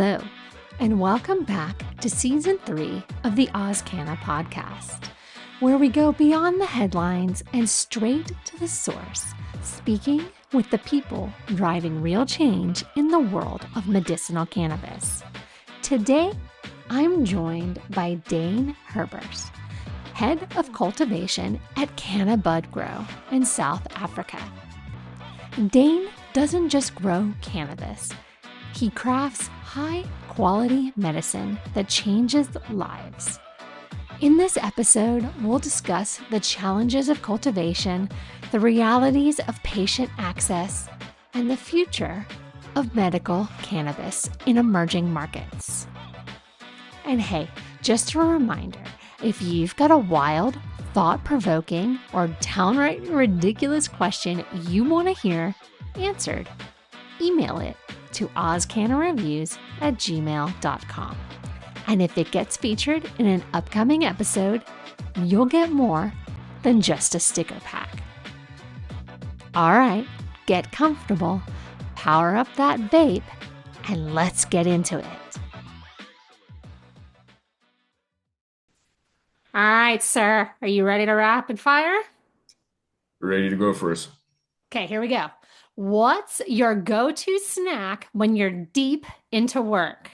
Hello, and welcome back to Season 3 of the AusCannaPodcast, where we go beyond the headlines and straight to the source, speaking with the people driving real change in the world of medicinal cannabis. Today, I'm joined by Dane Herbst, Head of Cultivation at CannaBudGrow in South Africa. Dane doesn't just grow cannabis. He crafts high-quality medicine that changes lives. In this episode, we'll discuss the challenges of cultivation, the realities of patient access, and the future of medical cannabis in emerging markets. And hey, just a reminder, if you've got a wild, thought-provoking, or downright ridiculous question you want to hear answered, email it to AusCannaReviews@gmail.com. And if it gets featured in an upcoming episode, you'll get more than just a sticker pack. All right, get comfortable, power up that vape, and let's get into it. All right, sir, are you ready to rapid fire? Ready to go first. Okay, here we go. What's your go-to snack when you're deep into work?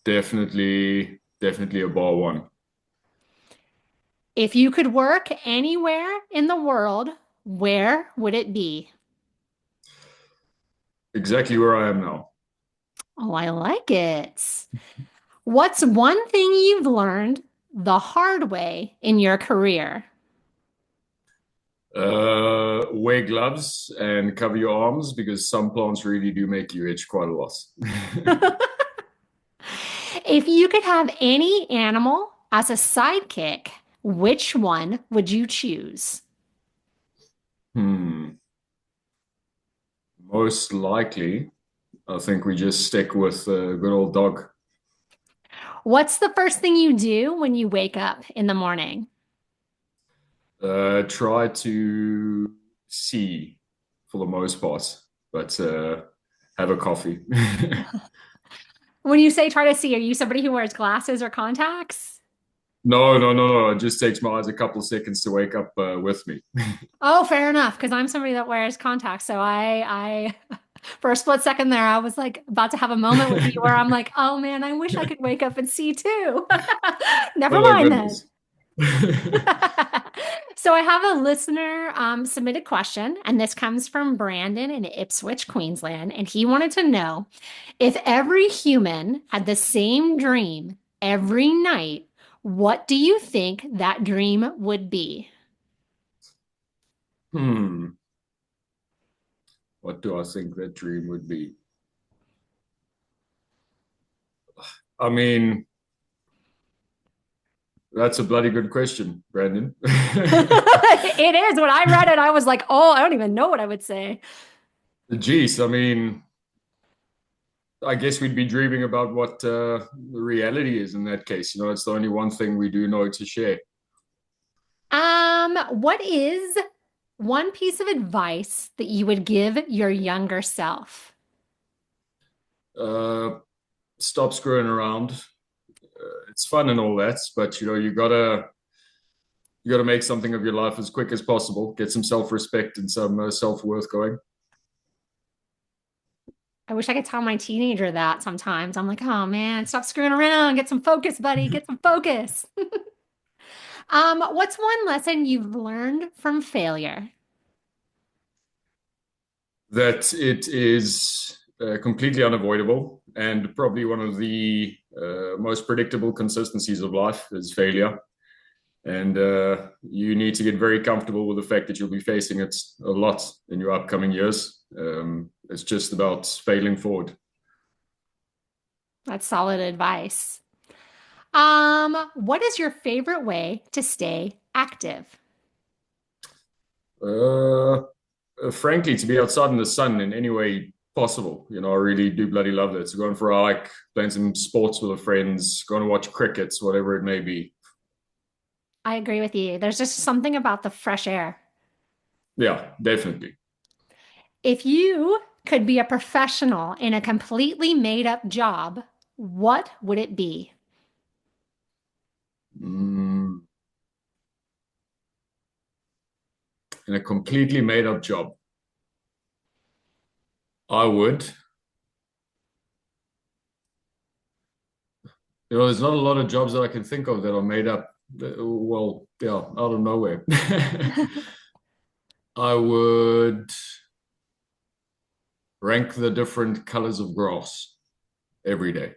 Definitely a bar one. If you could work anywhere in the world, where would it be? Exactly where I am now. Oh, I like it. What's one thing you've learned the hard way in your career? Wear gloves and cover your arms because some plants really do make you itch quite a lot. If you could have any animal as a sidekick, which one would you choose? Most likely, I think we just stick with a good old dog. What's the first thing you do when you wake up in the morning? Try to see for the most part, but have a coffee. When you say try to see, are you somebody who wears glasses or contacts? No. It just takes my eyes a couple of seconds to wake up with me. Oh, fair enough, because I'm somebody that wears contacts. So I for a split second there, I was like about to have a moment with you where I'm like, oh man, I wish I could wake up and see too. Never Oh, mind then. goodness. So I have a listener submitted question, and this comes from Brandon in Ipswich, Queensland, and he wanted to know if every human had the same dream every night, what do you think that dream would be? What do I think that dream would be? I mean, that's a bloody good question, Brandon. It is. When I read it, I was like, oh, I don't even know what I would say. Geez, I mean, I guess we'd be dreaming about what the reality is in that case. You know, it's the only one thing we do know to share. What is one piece of advice that you would give your younger self? Stop screwing around. It's fun and all that, but you know, you gotta make something of your life as quick as possible. Get some self-respect and some self-worth going. I wish I could tell my teenager that sometimes. I'm like, oh man, stop screwing around. Get some focus, buddy. Get some focus. What's one lesson you've learned from failure? That it is completely unavoidable and probably one of the most predictable consistencies of life is failure. And you need to get very comfortable with the fact that you'll be facing it a lot in your upcoming years. It's just about failing forward. That's solid advice. What is your favorite way to stay active? Frankly, to be outside in the sun in any way possible. You know, I really do bloody love that. So going for a hike, playing some sports with the friends, going to watch crickets, whatever it may be. I agree with you. There's just something about the fresh air. Yeah, definitely. If you could be a professional in a completely made up job, what would it be? Mm, in a completely made up job, I would. There's not a lot of jobs that I can think of that are made up. Well, yeah, out of nowhere. I would rank the different colors of grass every day.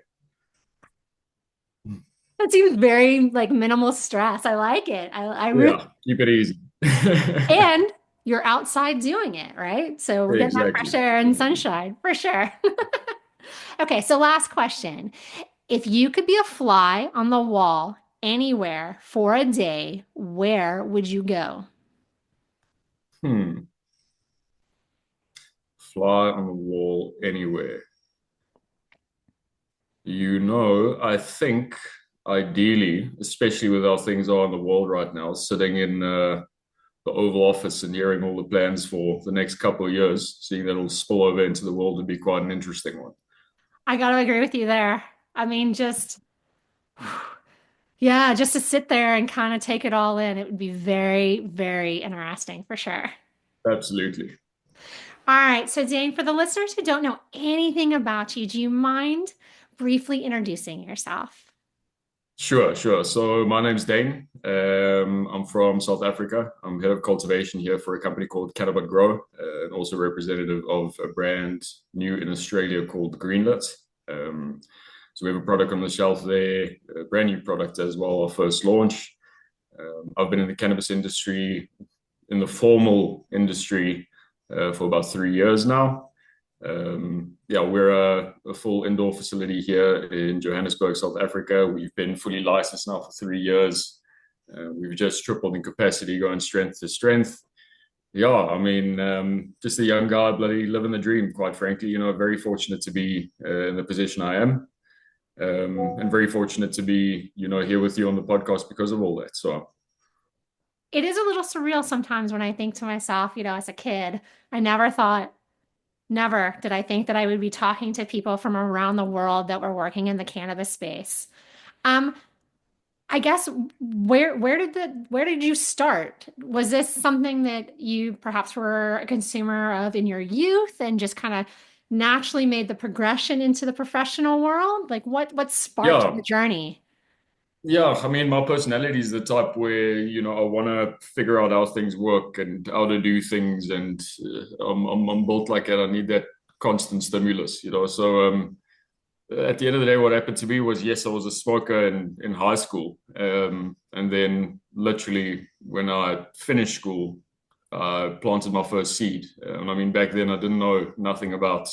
That seems very like minimal stress. I like it. I really, Yeah, keep it easy. and you're outside doing it, right? So we're getting that fresh Exactly. air and sunshine for sure. Okay, so last question. If you could be a fly on the wall anywhere for a day, where would you go? Hmm. Fly on the wall anywhere. I think ideally, especially with how things are in the world right now, sitting in the Oval Office and hearing all the plans for the next couple of years, seeing that it'll spill over into the world would be quite an interesting one. I got to agree with you there. I mean, just, yeah, just to sit there and kind of take it all in, it would be very, very interesting for sure. Absolutely. All right. So, Dane, for the listeners who don't know anything about you, do you mind briefly introducing yourself? Sure, sure. So my name's Dane. I'm from South Africa. I'm head of cultivation here for a company called CannaBudGrow, and also representative of a brand new in Australia called Greenlit. So we have a product on the shelf there, a brand new product as well, our first launch. I've been in the cannabis industry, in the formal industry, for about 3 years now. Yeah, we're a full indoor facility here in Johannesburg, South Africa. We've been fully licensed now for 3 years. We've just tripled in capacity, going strength to strength. Yeah, I mean, just a young guy, bloody living the dream, quite frankly. Very fortunate to be in the position I am, and very fortunate to be, here with you on the podcast because of all that. So, It is a little surreal sometimes when I think to myself, as a kid, I never thought, never did I think that I would be talking to people from around the world that were working in the cannabis space. Um, I guess where did you start? Was this something that you perhaps were a consumer of in your youth and just kind of naturally made the progression into the professional world? Like what sparked the yeah, journey? Yeah, I mean, my personality is the type where, I want to figure out how things work and how to do things. And I'm built like that. I need that constant stimulus. So at the end of the day, what happened to me was, yes, I was a smoker in high school. And then literally when I finished school, I planted my first seed. And I mean, back then I didn't know nothing about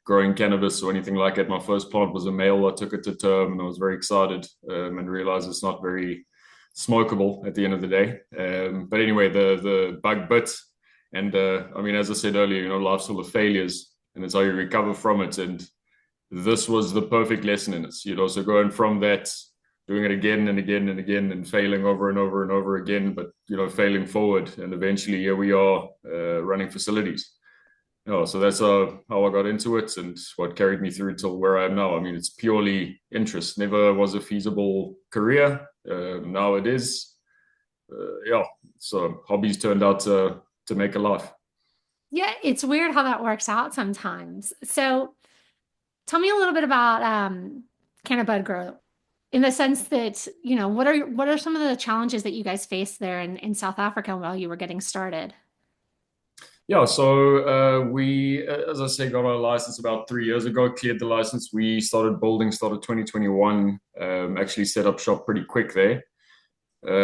growing cannabis or anything like that. My first plant was a male. I took it to term and I was very excited, and realized it's not very smokable at the end of the day. But anyway, the bug bit. And I mean, as I said earlier, life's full of failures and it's how you recover from it. And this was the perfect lesson in it. So going from that, doing it again and again and again and failing over and over and over again, but, failing forward. And eventually here we are, running facilities. So that's how I got into it and what carried me through till where I am now. I mean, it's purely interest. Never was a feasible career. Now it is. Yeah. So hobbies turned out to make a life. Yeah, it's weird how that works out sometimes. So tell me a little bit about Cannabis Grow in the sense that, what are some of the challenges that you guys faced there in South Africa while you were getting started? Yeah, so we, as I say, got our license about 3 years ago, cleared the license. We started building, started 2021, actually set up shop pretty quick there.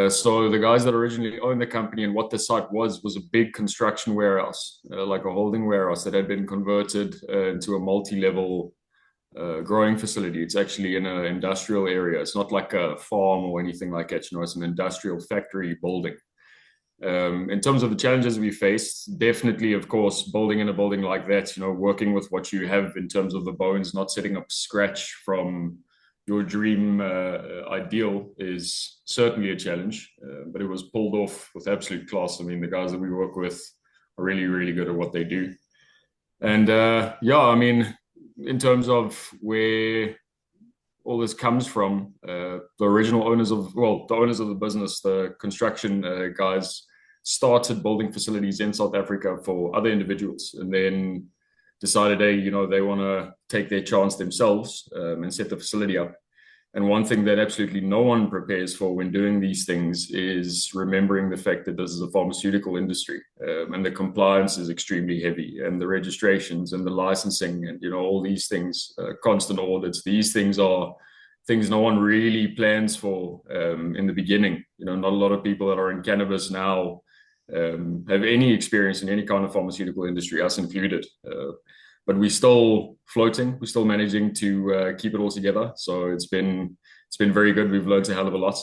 So the guys that originally owned the company and what the site was a big construction warehouse, like a holding warehouse that had been converted into a multi-level growing facility. It's actually in an industrial area. It's not like a farm or anything like that. It's an industrial factory building. In terms of the challenges we face, definitely, of course, building in a building like that, working with what you have in terms of the bones, not setting up scratch from your dream ideal is certainly a challenge, but it was pulled off with absolute class. I mean, the guys that we work with are really, really good at what they do. And yeah, I mean, in terms of where all this comes from, the original owners of, well, the owners of the business, the construction guys, started building facilities in South Africa for other individuals, and then decided, hey, they want to take their chance themselves, and set the facility up. And one thing that absolutely no one prepares for when doing these things is remembering the fact that this is a pharmaceutical industry, and the compliance is extremely heavy, and the registrations and the licensing and all these things, constant audits. These things are things no one really plans for in the beginning. Not a lot of people that are in cannabis now have any experience in any kind of pharmaceutical industry, us included. But we're still floating. We're still managing to keep it all together. So it's been very good. We've learned a hell of a lot.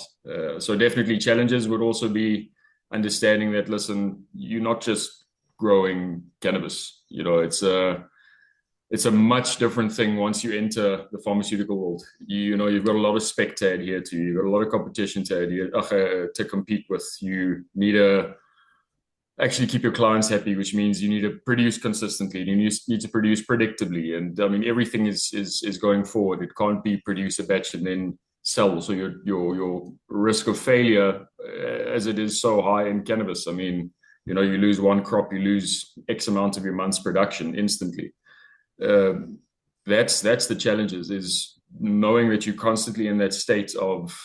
So definitely challenges would also be understanding that, listen, you're not just growing cannabis. It's a much different thing once you enter the pharmaceutical world. You've got a lot of spec to adhere to. You've got a lot of competition to compete with. You need to actually keep your clients happy, which means you need to produce consistently. You need to produce predictably. And I mean, everything is going forward. It can't be produce a batch and then sell. So your risk of failure, as it is so high in cannabis, I mean, you lose one crop, you lose X amount of your month's production instantly. That's the challenges, is knowing that you're constantly in that state of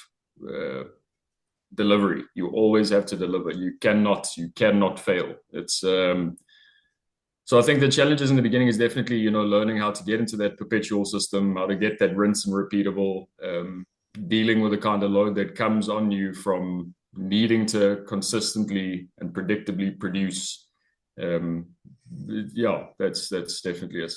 delivery. You always have to deliver. You cannot fail. It's so I think the challenges in the beginning is definitely learning how to get into that perpetual system, how to get that rinse and repeatable, dealing with the kind of load that comes on you from needing to consistently and predictably produce. Yeah, that's definitely it.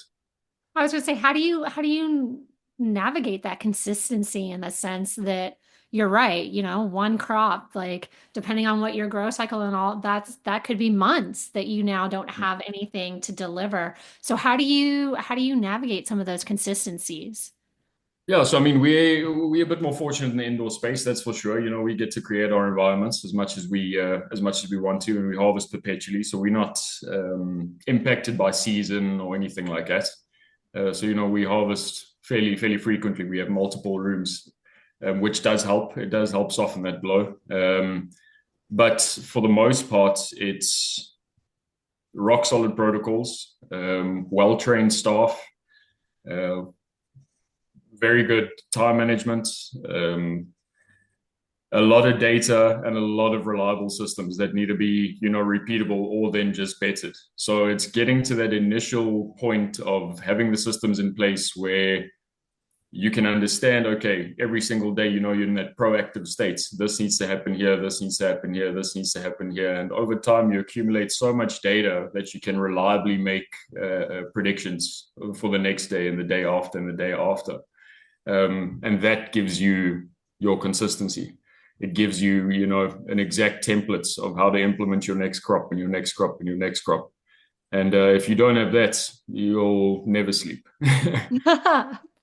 I was going to say, how do you navigate that consistency in the sense that you're right, one crop, like depending on what your grow cycle and all, that could be months that you now don't have anything to deliver. So how do you navigate some of those consistencies? Yeah, so I mean, we're a bit more fortunate in the indoor space, that's for sure. We get to create our environments as much as we want to, and we harvest perpetually. So we're not impacted by season or anything like that. So we harvest fairly frequently. We have multiple rooms, which does help. It does help soften that blow. But for the most part, it's rock solid protocols, well-trained staff, very good time management, a lot of data, and a lot of reliable systems that need to be, repeatable or then just bettered. So it's getting to that initial point of having the systems in place where you can understand, okay, every single day, you're in that proactive state. This needs to happen here. This needs to happen here. This needs to happen here. And over time, you accumulate so much data that you can reliably make predictions for the next day and the day after and the day after. And that gives you your consistency. It gives you, an exact templates of how to implement your next crop and your next crop and your next crop. And if you don't have that, you'll never sleep.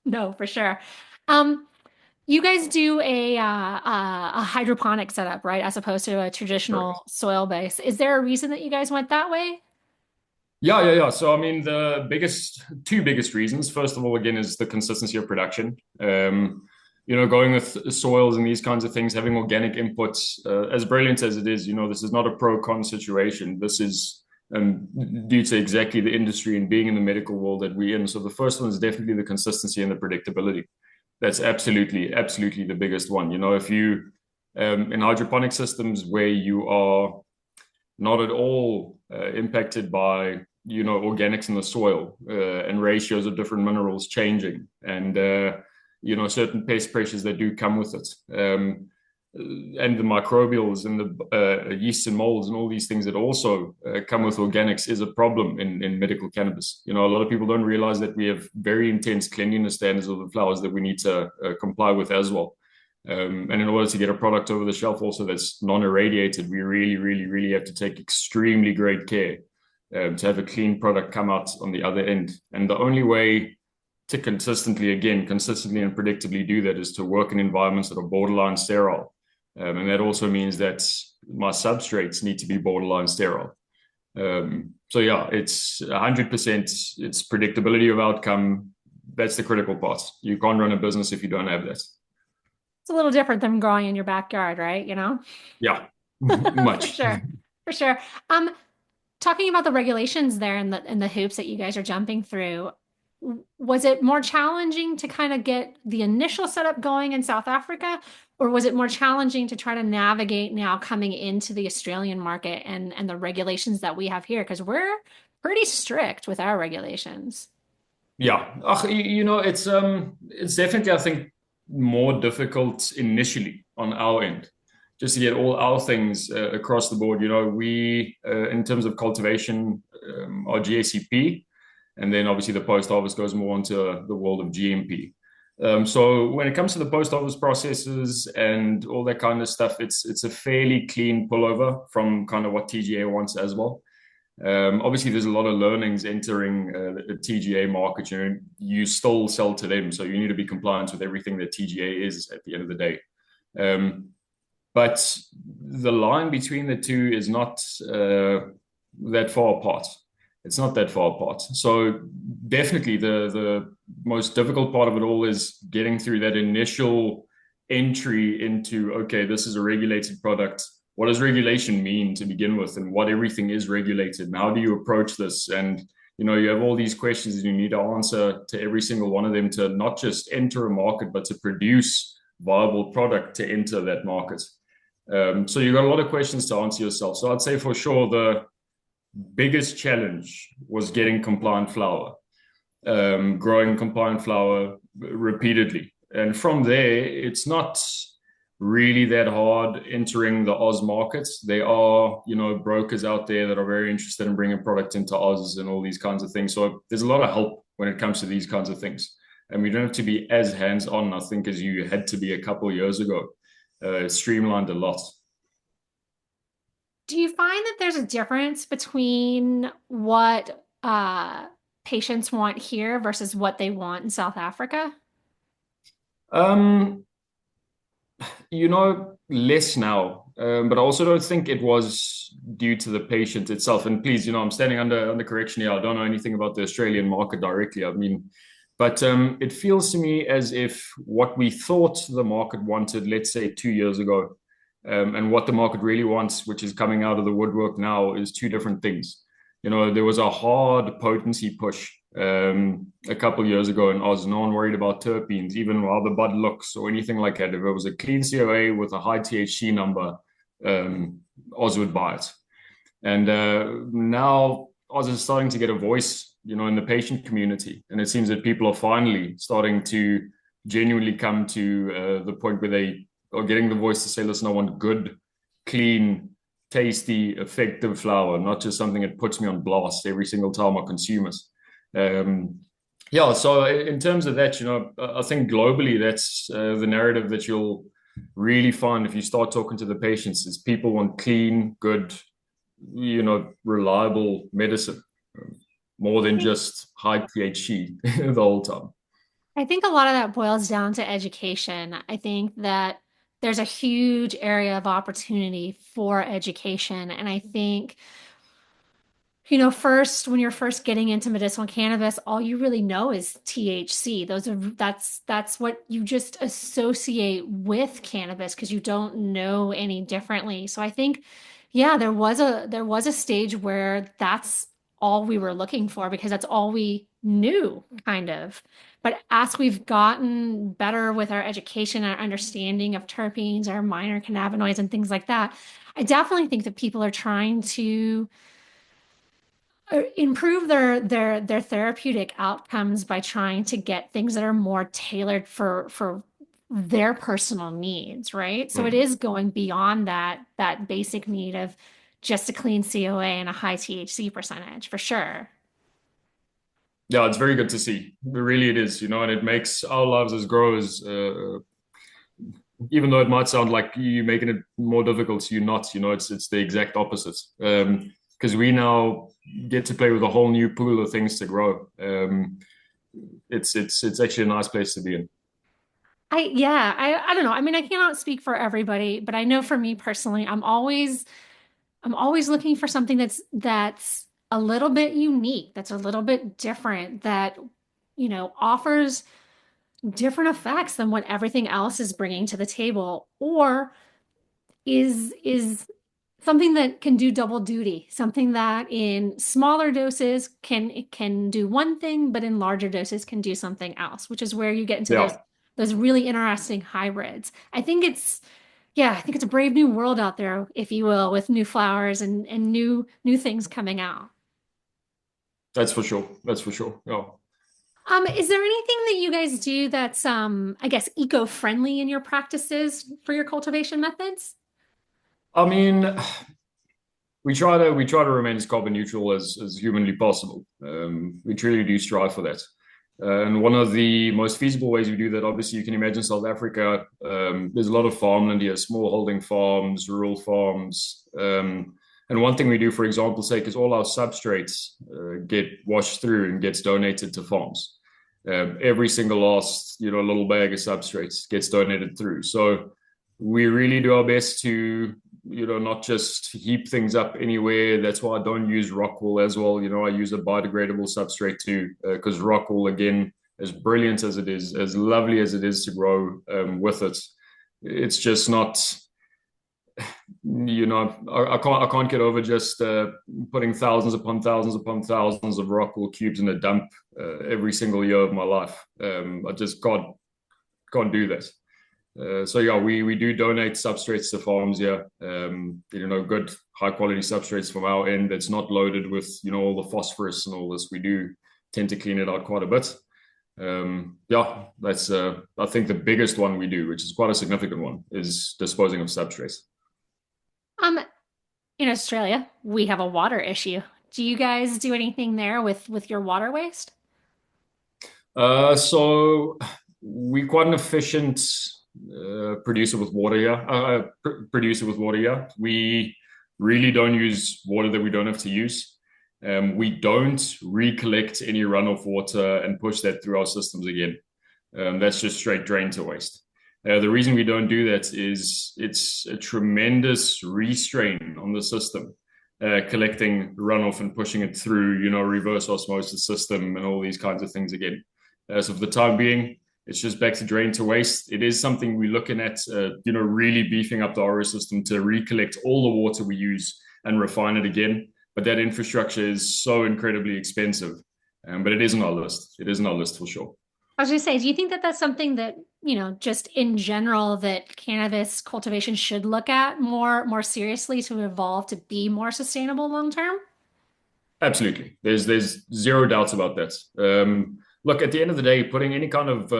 No, for sure. You guys do a hydroponic setup, right? As opposed to a traditional soil base. Is there a reason that you guys went that way? Yeah. So, I mean, the two biggest reasons, first of all, again, is the consistency of production. Going with soils and these kinds of things, having organic inputs, as brilliant as it is, this is not a pro-con situation. This is due to exactly the industry and being in the medical world that we're in. So the first one is definitely the consistency and the predictability. That's absolutely the biggest one. If you, in hydroponic systems where you are not at all impacted by organics in the soil, and ratios of different minerals changing, and certain pest pressures that do come with it, and the microbials and the yeasts and molds and all these things that also come with organics is a problem in medical cannabis. A lot of people don't realize that we have very intense cleanliness standards of the flowers that we need to comply with as well. And in order to get a product over the shelf also that's non-irradiated, we really have to take extremely great care to have a clean product come out on the other end. And the only way to consistently and predictably do that is to work in environments that are borderline sterile. And that also means that my substrates need to be borderline sterile. So yeah, it's 100%. It's predictability of outcome. That's the critical part. You can't run a business if you don't have that. It's a little different than growing in your backyard, right? You know? Yeah, For much. sure. For sure. Um, Talking about the regulations there and the hoops that you guys are jumping through, was it more challenging to kind of get the initial setup going in South Africa, or was it more challenging to try to navigate now coming into the Australian market and the regulations that we have here? Because we're pretty strict with our regulations. Yeah, it's definitely, I think, more difficult initially on our end, just to get all our things across the board. We in terms of cultivation are GACP, and then obviously the post harvest goes more into the world of GMP. So when it comes to the post harvest processes and all that kind of stuff, it's a fairly clean pullover from kind of what TGA wants as well. Obviously, there's a lot of learnings entering the TGA market. You still sell to them, so you need to be compliant with everything that TGA is at the end of the day. Um, but the line between the two is not that far apart. It's not that far apart. So definitely, the most difficult part of it all is getting through that initial entry into, okay, this is a regulated product. What does regulation mean to begin with, and what everything is regulated, and how do you approach this? And you have all these questions, and you need to answer to every single one of them to not just enter a market, but to produce viable product to enter that market. So you've got a lot of questions to answer yourself. So I'd say for sure the biggest challenge was getting compliant flower, growing compliant flower repeatedly. And from there, it's not really that hard entering the Oz markets. There are, brokers out there that are very interested in bringing product into Oz and all these kinds of things. So there's a lot of help when it comes to these kinds of things. And we don't have to be as hands-on, I think, as you had to be a couple of years ago. Streamlined a lot. Do you find that there's a difference between what patients want here versus what they want in South Africa? Um, less now, but I also don't think it was due to the patient itself. And please, I'm standing under correction here. I don't know anything about the Australian market directly. I mean, but it feels to me as if what we thought the market wanted, let's say 2 years ago, and what the market really wants, which is coming out of the woodwork now, is two different things. There was a hard potency push a couple of years ago in Oz. No one worried about terpenes, even how the bud looks or anything like that. If it was a clean COA with a high THC number, Oz would buy it. And now Oz is starting to get a voice, in the patient community. And it seems that people are finally starting to genuinely come to the point where they are getting the voice to say, listen, I want good, clean, tasty, effective flower, not just something that puts me on blast every single time I consume it. Yeah, so in terms of that, I think globally that's the narrative that you'll really find if you start talking to the patients is people want clean, good, reliable medicine more than just high THC the whole time. I think a lot of that boils down to education. I think that there's a huge area of opportunity for education. And I think, first, when you're first getting into medicinal cannabis, all you really know is THC. That's what you just associate with cannabis because you don't know any differently. So I think, yeah, there was a stage where that's all we were looking for because that's all we knew, kind of. But as we've gotten better with our education, our understanding of terpenes, our minor cannabinoids, and things like that, I definitely think that people are trying to improve their therapeutic outcomes by trying to get things that are more tailored for their personal needs, right? So it Mm. is going beyond that basic need of just a clean COA and a high THC percentage for sure. Yeah, it's very good to see. Really, it is, and it makes our lives as growers, even though it might sound like you're making it more difficult, you're not. It's the exact opposite. Because we now get to play with a whole new pool of things to grow. It's actually a nice place to be in. I don't know. I mean, I cannot speak for everybody, but I know for me personally, I'm always I'm always looking for something that's a little bit unique, that's a little bit different, that, offers different effects than what everything else is bringing to the table, or is something that can do double duty, something that in smaller doses can do one thing, but in larger doses can do something else, which is where you get into those Yeah, those really interesting hybrids. I think it's a brave new world out there, if you will, with new flowers and new things coming out. that's for sure. That's for sure. Yeah. Is there anything that you guys do that's I guess eco-friendly in your practices for your cultivation methods? I mean, we try to remain as carbon neutral as humanly possible. We truly do strive for that. And one of the most feasible ways we do that, obviously, you can imagine South Africa. There's a lot of farmland here, small holding farms, rural farms. And one thing we do, for example's sake, is all our substrates get washed through and gets donated to farms. Every single last, little bag of substrates gets donated through. So we really do our best to not just heap things up anywhere. That's why I don't use rock wool as well. I use a biodegradable substrate too, because rock wool, again, as brilliant as it is, as lovely as it is to grow with it, it's just not. I can't get over just putting thousands upon thousands upon thousands of rock wool cubes in a dump every single year of my life. I just can't do that. So yeah, we do donate substrates to farms. Yeah, good high quality substrates from our end. It's not loaded with all the phosphorus and all this. We do tend to clean it out quite a bit. Yeah, that's I think the biggest one we do, which is quite a significant one, is disposing of substrates. Um, in Australia, we have a water issue. Do you guys do anything there with your water waste? So we're quite an efficient producer with water here. Producer with water here. We really don't use water that we don't have to use. We don't recollect any runoff water and push that through our systems again. That's just straight drain to waste. The reason we don't do that is it's a tremendous restraint on the system, collecting runoff and pushing it through, reverse osmosis system and all these kinds of things again. So for the time being, it's just back to drain to waste. It is something we're looking at, really beefing up the RO system to recollect all the water we use and refine it again. But that infrastructure is so incredibly expensive. But it is on our list. It is on our list for sure. I was going to say, do you think that that's something that, just in general, that cannabis cultivation should look at more seriously to evolve to be more sustainable long term? Absolutely. There's zero doubts about that. Look, at the end of the day, putting any kind of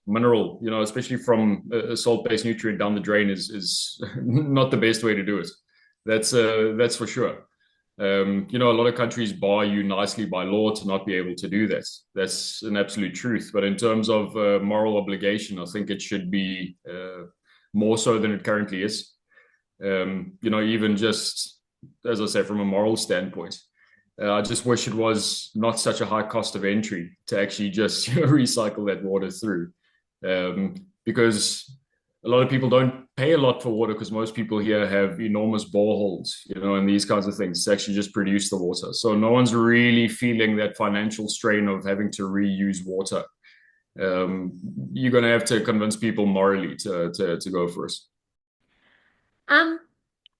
mineral, especially from a salt-based nutrient down the drain is not the best way to do it. That's for sure. A lot of countries bar you nicely by law to not be able to do that. That's an absolute truth. But in terms of moral obligation, I think it should be more so than it currently is. Even just, as I say, from a moral standpoint, I just wish it was not such a high cost of entry to actually just recycle that water through. Because a lot of people don't pay a lot for water because most people here have enormous boreholes, and these kinds of things to actually just produce the water. So no one's really feeling that financial strain of having to reuse water. You're going to have to convince people morally to go for us. Um,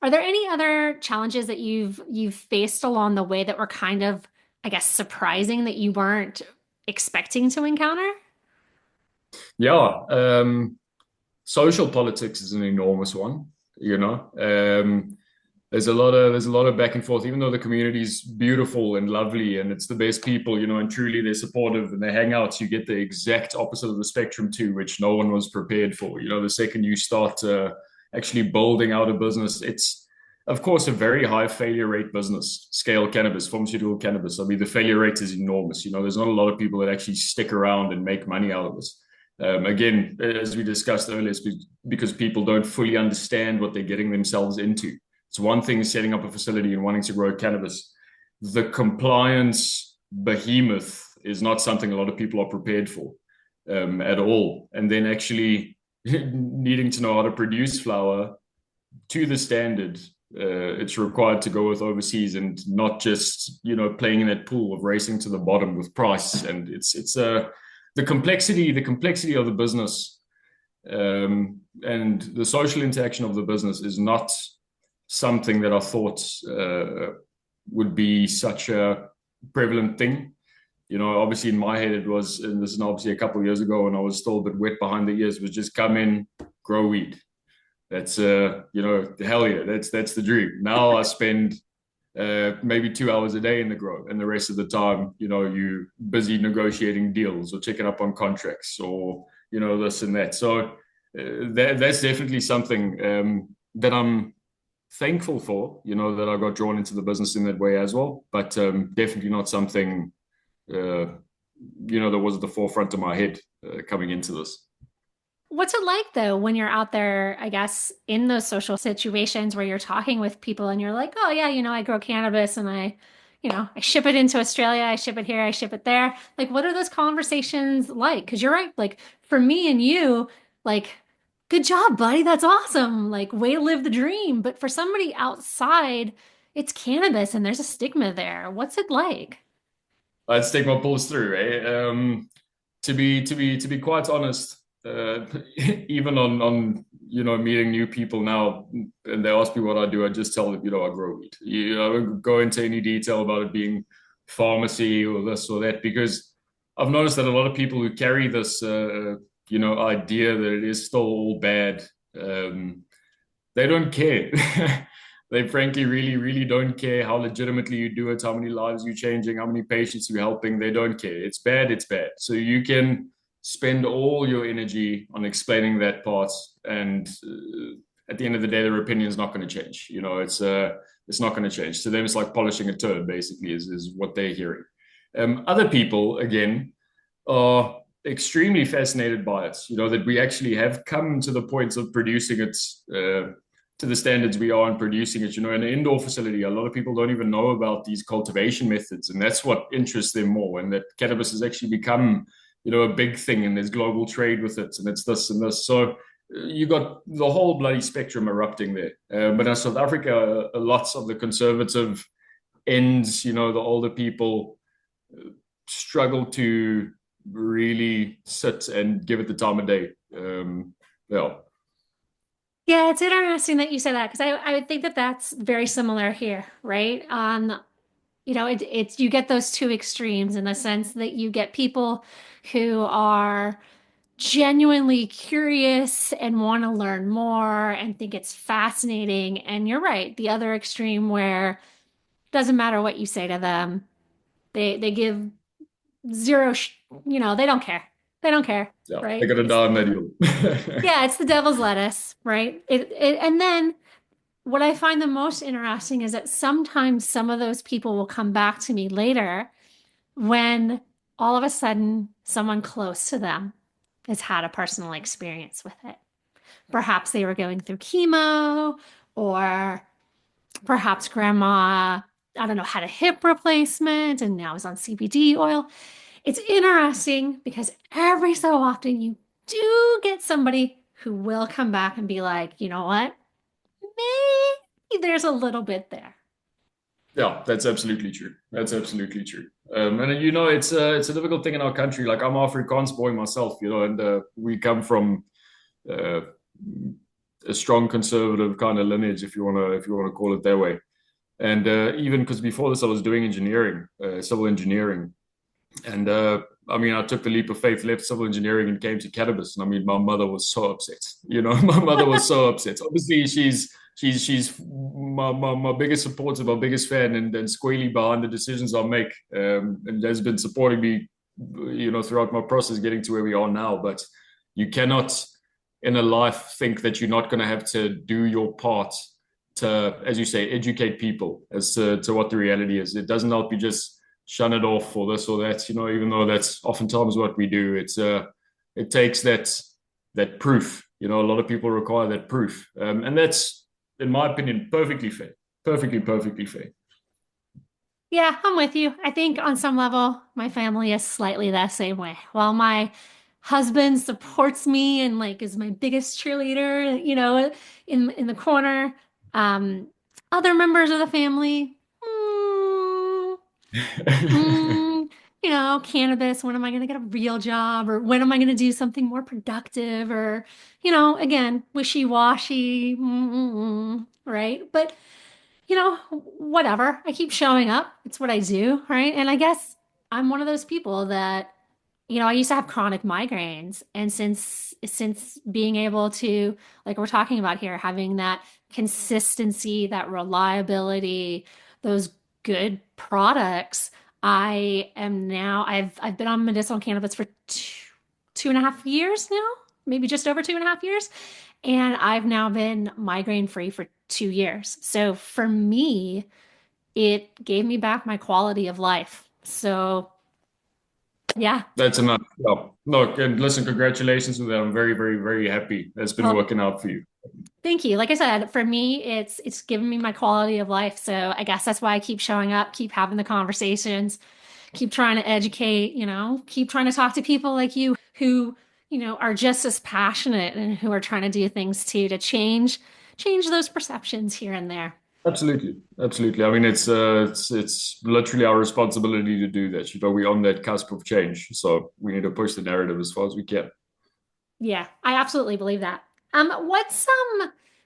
are there any other challenges that you've faced along the way that were kind of, I guess, surprising that you weren't expecting to encounter? Yeah. Social politics is an enormous one. There's a lot of back and forth, even though the community is beautiful and lovely and it's the best people, and truly they're supportive and they hang out. You get the exact opposite of the spectrum too, which no one was prepared for. The second you start actually building out a business, it's of course a very high failure rate business, scale cannabis, pharmaceutical cannabis. I mean, the failure rate is enormous. There's not a lot of people that actually stick around and make money out of it. Again, as we discussed earlier, it's because people don't fully understand what they're getting themselves into. It's one thing setting up a facility and wanting to grow cannabis. The compliance behemoth is not something a lot of people are prepared for at all. And then actually needing to know how to produce flower to the standard it's required to go with overseas and not just, playing in that pool of racing to the bottom with price. And it's the complexity of the business, and the social interaction of the business is not something that I thought would be such a prevalent thing. Obviously in my head it was, and this is obviously a couple of years ago when I was still a bit wet behind the ears, was just come in, grow weed. That's hell yeah, that's the dream. Now I spend maybe 2 hours a day in the grow, and the rest of the time, you busy negotiating deals or checking up on contracts or this and that. So that's definitely something that I'm thankful for. That I got drawn into the business in that way as well, but definitely not something that was at the forefront of my head coming into this. What's it like though when you're out there, I guess, in those social situations where you're talking with people and you're like, oh yeah, I grow cannabis and I ship it into Australia, I ship it here, I ship it there. Like, what are those conversations like? Because you're right, like for me and you, like, good job, buddy, that's awesome. Like, way to live the dream. But for somebody outside, it's cannabis and there's a stigma there. What's it like? Let's take my pulse through, eh? To be quite honest, even on meeting new people now, and they ask me what I do, I just tell them, I grow weed. I don't go into any detail about it being pharmacy or this or that, because I've noticed that a lot of people who carry this idea that it is still all bad, they don't care. They frankly really, really don't care how legitimately you do it, how many lives you're changing, how many patients you're helping. They don't care. It's bad, it's bad. So you can spend all your energy on explaining that part, and at the end of the day, their opinion is not going to change. It's not going to change. To them, it's like polishing a turd, basically, is what they're hearing. Other people, again, are extremely fascinated by it. That we actually have come to the point of producing it to the standards we are in producing it. In an indoor facility, a lot of people don't even know about these cultivation methods, and that's what interests them more. And that cannabis has actually become, a big thing, and there's global trade with it, and it's this and this. So you got the whole bloody spectrum erupting there. But in South Africa, lots of the conservative ends, the older people struggle to really sit and give it the time of day. Yeah. Yeah, it's interesting that you say that because I would think that that's very similar here, right? It's you get those two extremes in the sense that you get people who are genuinely curious and want to learn more and think it's fascinating. And you're right, the other extreme where it doesn't matter what you say to them, they give zero, they don't care. They don't care, Yeah, they right? got a It's dollar medal. yeah, it's the devil's lettuce, right? And then what I find the most interesting is that sometimes some of those people will come back to me later when all of a sudden someone close to them has had a personal experience with it. Perhaps they were going through chemo, or perhaps grandma, I don't know, had a hip replacement and now is on CBD oil. It's interesting because every so often you do get somebody who will come back and be like, you know what? Maybe there's a little bit there. Yeah, that's absolutely true. That's absolutely true. And it's a difficult thing in our country. Like, I'm Afrikaans boy myself, and we come from uh, a strong conservative kind of lineage, if you wanna call it that way. And even because before this, I was doing engineering, civil engineering, and I mean, I took the leap of faith, left civil engineering, and came to cannabis. And I mean, my mother was so upset. My mother was so upset. Obviously, she's my biggest supporter, my biggest fan, and squarely behind the decisions I make, and has been supporting me, throughout my process getting to where we are now. But you cannot, in a life, think that you're not going to have to do your part to, as you say, educate people as to what the reality is. It doesn't help you just shun it off or this or that, even though that's oftentimes what we do. It takes that proof. A lot of people require that proof, and that's, in my opinion, perfectly fair. Perfectly fair. Yeah, I'm with you. I think on some level, my family is slightly that same way. While my husband supports me and like is my biggest cheerleader, in the corner, um, Other members of the family, mm, mm, cannabis, when am I going to get a real job? Or when am I going to do something more productive? Or, again, wishy-washy, right? But, whatever. I keep showing up. It's what I do, right? And I guess I'm one of those people that I used to have chronic migraines, and since being able to, like we're talking about here, having that consistency, that reliability, those good products, I've been on medicinal cannabis for 2.5 years now, maybe just over 2.5 years, and I've now been migraine free for 2 years. So for me, it gave me back my quality of life. So yeah. That's enough. Well, look, and listen, congratulations with that. I'm very, very, very happy that's been Well, working out for you. thank you. Like I said, for me, it's given me my quality of life. So I guess that's why I keep showing up, keep having the conversations, keep trying to educate, keep trying to talk to people like you who, are just as passionate and who are trying to do things too to change those perceptions here and there. Absolutely, absolutely. I mean, it's literally our responsibility to do that. We're on that cusp of change, so we need to push the narrative as far as we can. Yeah, I absolutely believe that. What's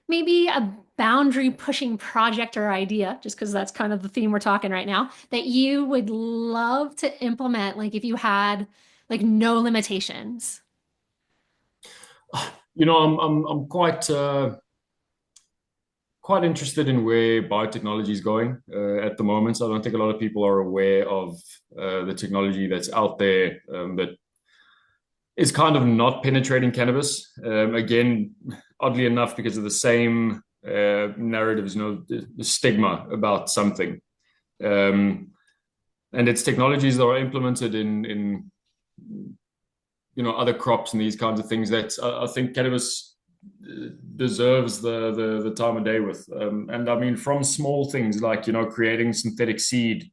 maybe a boundary pushing project or idea, just because that's kind of the theme we're talking right now, that you would love to implement, like if you had like no limitations? I'm quite interested in where biotechnology is going at the moment. So I don't think a lot of people are aware of the technology that's out there that is kind of not penetrating cannabis. Again, oddly enough, because of the same narratives, the stigma about something. And it's technologies that are implemented in other crops and these kinds of things that I think cannabis deserves the time of day with. And I mean, from small things like creating synthetic seed,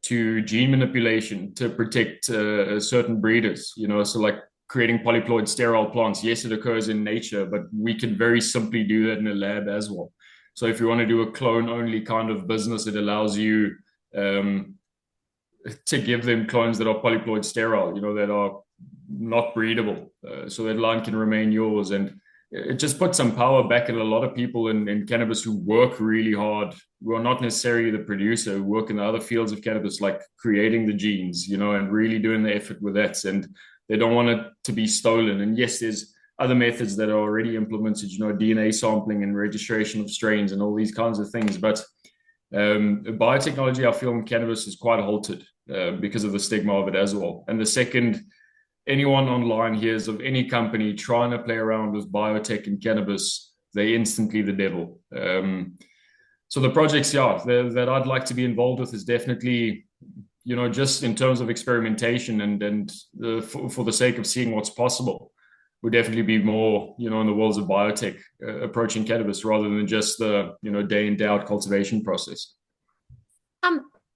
to gene manipulation to protect certain breeders. So like creating polyploid sterile plants. Yes, it occurs in nature, but we can very simply do that in a lab as well. So if you want to do a clone only kind of business, it allows you to give them clones that are polyploid sterile, that are not breedable, so that line can remain yours. And it just puts some power back in a lot of people in cannabis who work really hard, who are not necessarily the producer, who work in the other fields of cannabis, like creating the genes, and really doing the effort with that. And they don't want it to be stolen. And yes, there's other methods that are already implemented, DNA sampling and registration of strains and all these kinds of things. But biotechnology, I feel in cannabis is quite halted because of the stigma of it as well. And the second anyone online hears of any company trying to play around with biotech and cannabis, they instantly the devil. So the projects, that I'd like to be involved with is definitely, just in terms of experimentation and for the sake of seeing what's possible, would definitely be more, in the worlds of biotech approaching cannabis rather than just the, day in, day out cultivation process.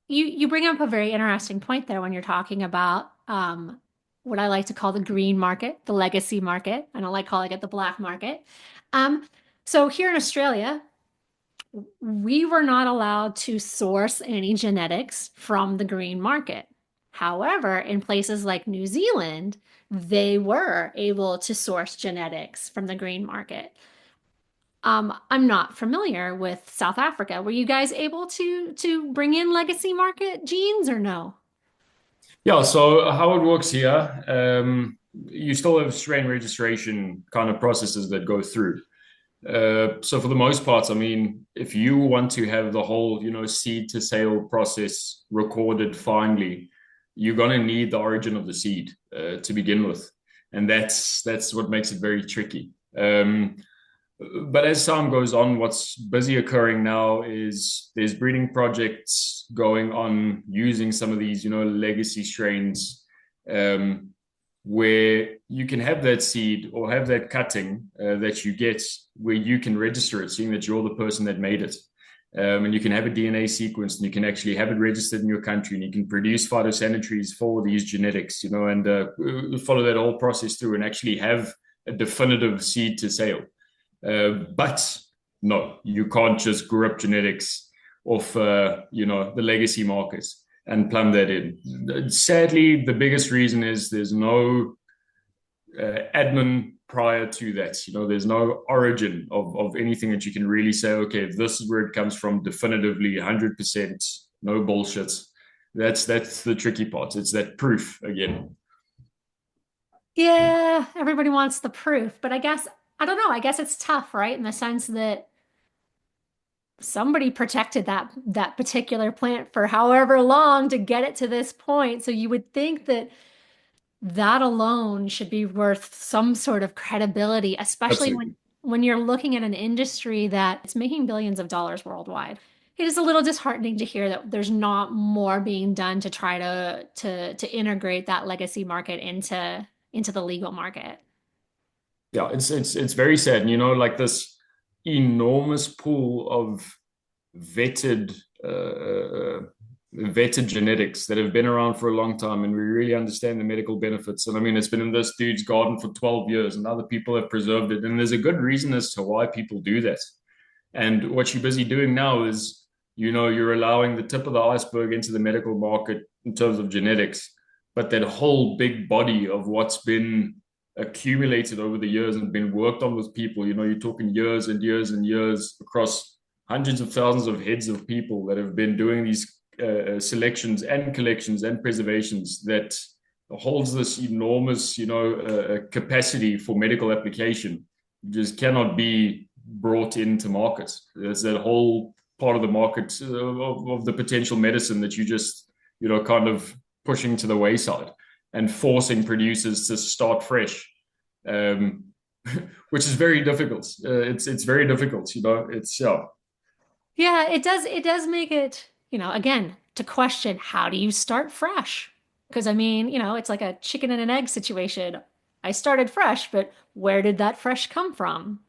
You bring up a very interesting point there when you're talking about what I like to call the green market, the legacy market. I don't like calling it the black market. So here in Australia, we were not allowed to source any genetics from the green market. However, in places like New Zealand, they were able to source genetics from the green market. I'm not familiar with South Africa. Were you guys able to bring in legacy market genes or no? Yeah, so how it works here, you still have strain registration kind of processes that go through. So for the most part, I mean, if you want to have the whole, seed to sale process recorded finally, you're going to need the origin of the seed to begin with. And that's what makes it very tricky. But as time goes on, what's busy occurring now is there's breeding projects going on using some of these, legacy strains, where you can have that seed or have that cutting that you get where you can register it, seeing that you're the person that made it. And you can have a DNA sequence and you can actually have it registered in your country and you can produce phytosanitaries for these genetics, and follow that whole process through and actually have a definitive seed to sale. But no, you can't just grip genetics off, the legacy markets and plumb that in. Sadly, the biggest reason is there's no admin prior to that. There's no origin of anything that you can really say, okay, this is where it comes from definitively, 100%, no bullshit. That's the tricky part. It's that proof again. Yeah, everybody wants the proof, but I don't know, I guess it's tough, right? In the sense that somebody protected that particular plant for however long to get it to this point. So you would think that that alone should be worth some sort of credibility, especially Absolutely. when you're looking at an industry that's making billions of dollars worldwide. It is a little disheartening to hear that there's not more being done to try to integrate that legacy market into the legal market. Yeah, it's very sad. Like this enormous pool of vetted vetted genetics that have been around for a long time, and we really understand the medical benefits. And I mean, it's been in this dude's garden for 12 years, and other people have preserved it. And there's a good reason as to why people do that. And what you're busy doing now is, you're allowing the tip of the iceberg into the medical market in terms of genetics, but that whole big body of what's been accumulated over the years and been worked on with people, you're talking years and years and years across hundreds of thousands of heads of people that have been doing these selections and collections and preservations that holds this enormous, capacity for medical application, just cannot be brought into markets. There's that whole part of the market of the potential medicine that you just, kind of pushing to the wayside and forcing producers to start fresh, which is very difficult. It's very difficult. It's yeah. Yeah, it does make it, again, to question how do you start fresh? Because I mean, it's like a chicken and an egg situation. I started fresh, but where did that fresh come from?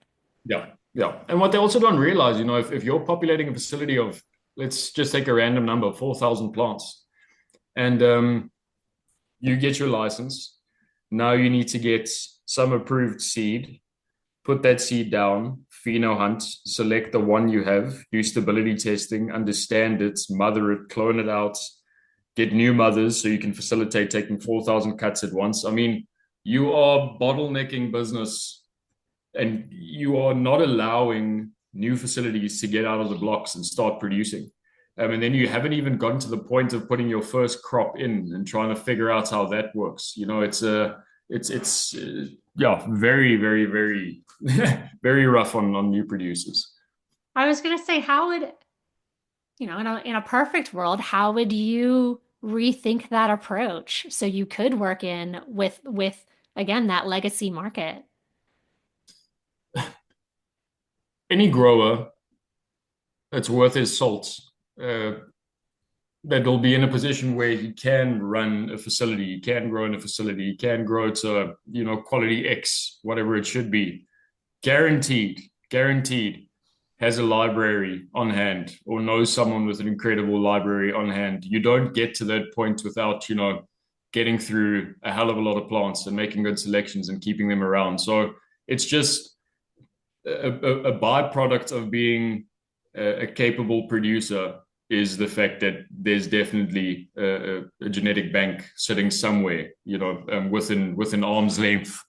Yeah, yeah. And what they also don't realize, if you're populating a facility of, let's just take a random number, 4,000 plants, and you get your license. Now you need to get some approved seed, put that seed down, pheno hunt, select the one you have, do stability testing, understand it, mother it, clone it out, get new mothers so you can facilitate taking 4,000 cuts at once. I mean, you are bottlenecking business and you are not allowing new facilities to get out of the blocks and start producing. And then you haven't even gotten to the point of putting your first crop in and trying to figure out how that works. It's very, very, very, very rough on new producers. I was gonna say, how would, in a perfect world, how would you rethink that approach so you could work in with again that legacy market? Any grower that's worth his salt, uh, that'll be in a position where he can run a facility, he can grow in a facility, he can grow to, quality X, whatever it should be. Guaranteed has a library on hand or knows someone with an incredible library on hand. You don't get to that point without, getting through a hell of a lot of plants and making good selections and keeping them around. So it's just a byproduct of being a capable producer is the fact that there's definitely a genetic bank sitting somewhere, within arm's length,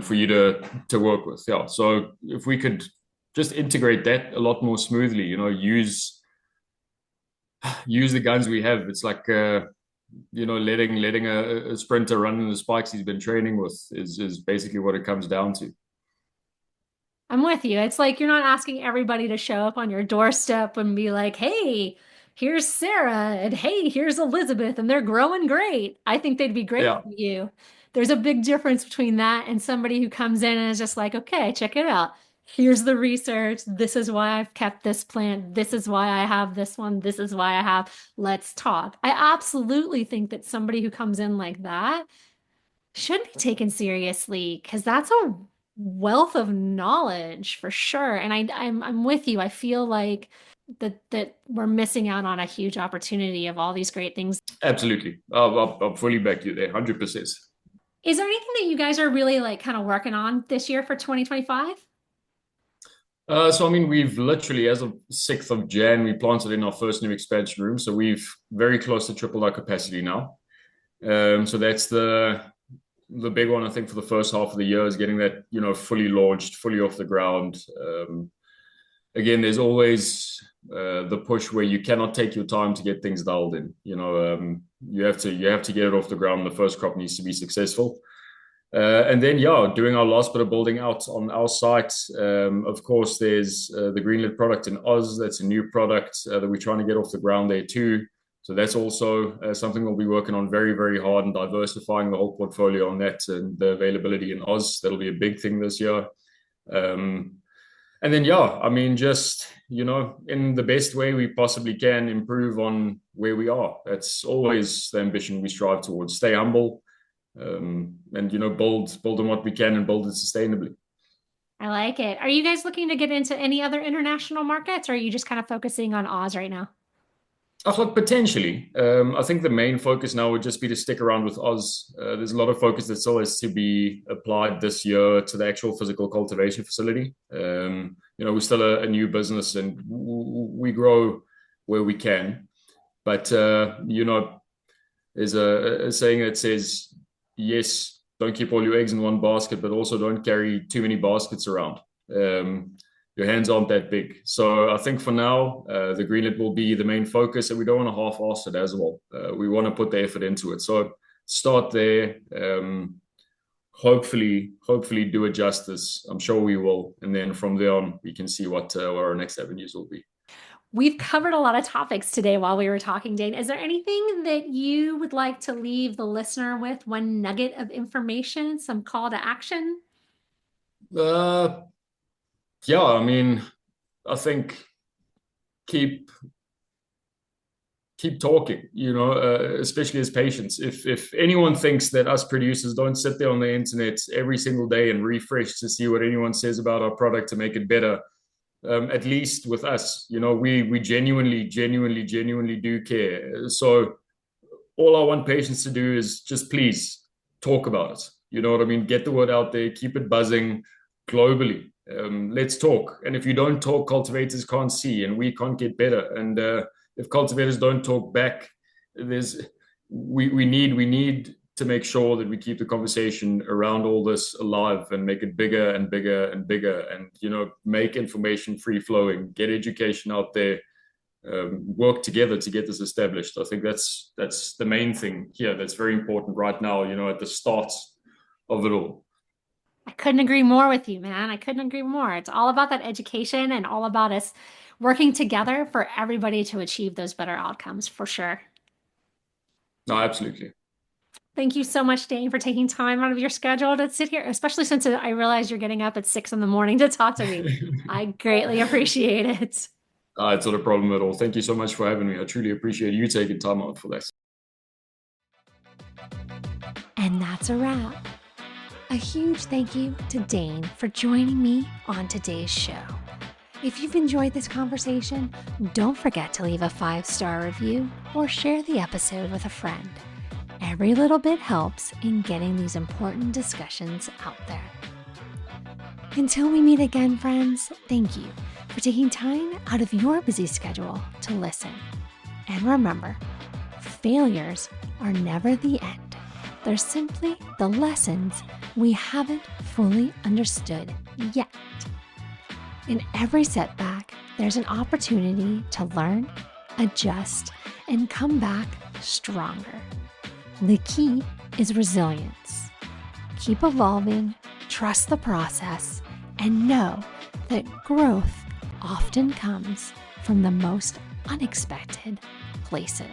for you to work with. Yeah. So if we could just integrate that a lot more smoothly, use the guns we have. It's like letting a sprinter run in the spikes he's been training with is basically what it comes down to. I'm with you. It's like you're not asking everybody to show up on your doorstep and be like, hey, here's Sarah, and hey, here's Elizabeth, and they're growing great. I think they'd be great Yeah. for you. There's a big difference between that and somebody who comes in and is just like, okay, check it out. Here's the research. This is why I've kept this plant. This is why I have this one. This is why I have. Let's talk. I absolutely think that somebody who comes in like that should be taken seriously because that's a wealth of knowledge for sure. And I'm with you. I feel like that we're missing out on a huge opportunity of all these great things. Absolutely. I'll fully back you there, 100%. Is there anything that you guys are really like kind of working on this year for 2025? So, I mean, we've literally, as of 6th of Jan, we planted in our first new expansion room. So we've very close to tripled our capacity now. So that's the big one, I think, for the first half of the year is getting that, fully launched, fully off the ground. Again, there's always the push where you cannot take your time to get things dialed in. You have to get it off the ground. The first crop needs to be successful. And then, doing our last bit of building out on our site. Of course, there's the greenlit product in Oz. That's a new product that we're trying to get off the ground there too. So that's also something we'll be working on very, very hard and diversifying the whole portfolio on that and the availability in Oz. That'll be a big thing this year. And then, I mean, just, in the best way we possibly can, improve on where we are. That's always the ambition we strive towards. Stay humble. And build on what we can and build it sustainably. I like it. Are you guys looking to get into any other international markets, or are you just kind of focusing on Oz right now? I thought potentially. I think the main focus now would just be to stick around with Oz. There's a lot of focus that still has to be applied this year to the actual physical cultivation facility. We're still a new business and we grow where we can. But, there's a saying that says, yes, don't keep all your eggs in one basket, but also don't carry too many baskets around. Your hands aren't that big. So I think for now, the greenlit will be the main focus, and we don't want to half-ass it as well. We want to put the effort into it. So start there. Hopefully do it justice. I'm sure we will. And then from there on, we can see what our next avenues will be. We've covered a lot of topics today while we were talking, Dane. Is there anything that you would like to leave the listener with? One nugget of information, some call to action? I mean, I think keep talking, especially as patients. If anyone thinks that us producers don't sit there on the internet every single day and refresh to see what anyone says about our product to make it better, at least with us, we genuinely do care. So all I want patients to do is just please talk about it. You know what I mean? Get the word out there, keep it buzzing globally. Let's talk. And if you don't talk, cultivators can't see and we can't get better. And if cultivators don't talk back, we need to make sure that we keep the conversation around all this alive and make it bigger and bigger and bigger, and make information free flowing, get education out there, work together to get this established. I think that's the main thing here that's very important right now, at the start of it all. I couldn't agree more with you, man. I couldn't agree more. It's all about that education and all about us working together for everybody to achieve those better outcomes, for sure. No, absolutely. Thank you so much, Dane, for taking time out of your schedule to sit here, especially since I realize you're getting up at 6 a.m. to talk to me. I greatly appreciate it. It's not a problem at all. Thank you so much for having me. I truly appreciate you taking time out for this. And that's a wrap. A huge thank you to Dane for joining me on today's show. If you've enjoyed this conversation, don't forget to leave a 5-star review or share the episode with a friend. Every little bit helps in getting these important discussions out there. Until we meet again, friends, thank you for taking time out of your busy schedule to listen. And remember, failures are never the end. They're simply the lessons we haven't fully understood yet. In every setback, there's an opportunity to learn, adjust, and come back stronger. The key is resilience. Keep evolving, trust the process, and know that growth often comes from the most unexpected places.